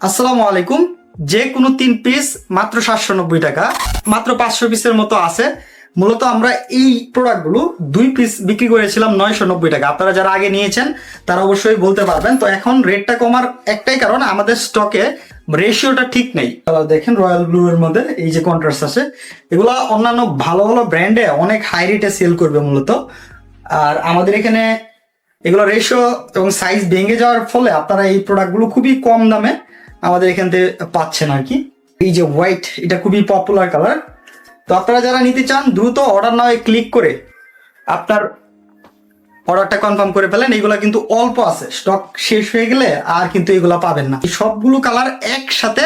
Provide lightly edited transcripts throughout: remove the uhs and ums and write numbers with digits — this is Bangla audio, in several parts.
আসসালামু আলাইকুম। যে কোনো 3 পিস মাত্র 790 টাকা, মাত্র 500 পিসের মতো আছে। মূলত আমরা এই প্রোডাক্টগুলো 2 পিস বিক্রি করেছিলাম 990 টাকা। আপনারা যারা আগে নিয়েছেন তারা অবশ্যই বলতে পারবেন। তো এখন রেটটা কমার একটাই কারণ, আমাদের স্টকে রেশিওটা ঠিক নেই। দেখেন রয়্যাল ব্লু এর মধ্যে এই যে কন্ট্রাস্ট আছে, এগুলা অন্যান্য ভালো ভালো ব্র্যান্ডে অনেক হাই রেটে সেল করবে মূলত। আর আমাদের এখানে এগুলো রেশিও এবং সাইজ ভেঙে যাওয়ার ফলে আপনারা এই প্রোডাক্টগুলো খুবই কম দামে আমাদের এখান থেকে পাচ্ছেন আর কি। এই যে হোয়াইট, এটা খুবই পপুলার কালার। তো আপনারা যারা নিতে চান দ্রুত অর্ডার নাও ক্লিক করে আপনার অর্ডারটা কনফার্ম করে ফেলেন। এগুলা কিন্তু অল্প আছে, স্টক শেষ হয়ে গেলে আর কিন্তু এগুলা পাবেন না। এই সবগুলো কালার একসাথে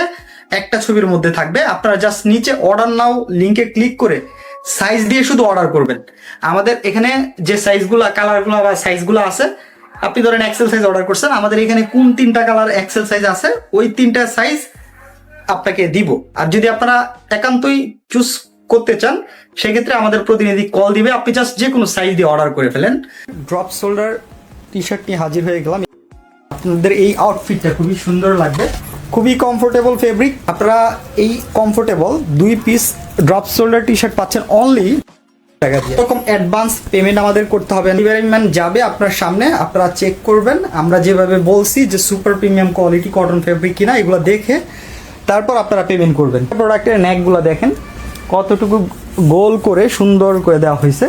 একটা ছবির মধ্যে থাকবে। আপনারা জাস্ট নিচে অর্ডার নাও লিংকে ক্লিক করে সাইজ দিয়ে শুধু অর্ডার করবেন। আমাদের এখানে যে সাইজগুলো কালারগুলো বা সাইজগুলো আছে, আপনি ধরেন এক্সেল সাইজ অর্ডার করছেন, আমাদের এখানে কোন 3টা কালার এক্সেল সাইজ আছে ওই 3টা সাইজ আপনাকে দিব। আর যদি আপনারা একান্তই চুজ করতে চান সেক্ষেত্রে আমাদের প্রতিনিধি কল দিবে, আপনি জাস্ট যে কোনো সাইজ দিয়ে অর্ডার করে ফেলেন। ড্রপ শোল্ডার টি শার্ট নিয়ে হাজির হয়ে গেলাম। আপনাদের এই আউটফিটটা খুবই সুন্দর লাগবে, খুবই কমফোর্টেবল ফেব্রিক। আপনারা এই comfortable 2 piece drop shoulder T shirt পাচ্ছেন অনলি টাকা দিয়ে। এরকম অ্যাডভান্স পেমেন্ট আমাদের করতে হবে। ডেলিভারি ম্যান যাবে আপনার সামনে, আপনারা চেক করবেন আমরা যেভাবে বলছি যে super premium quality cotton fabric কিনা, এগুলো দেখে তারপর আপনারা পেমেন্ট করবেন। প্রোডাক্টের নেকগুলো দেখেন কতটুকু গোল করে সুন্দর করে দেওয়া হয়েছে।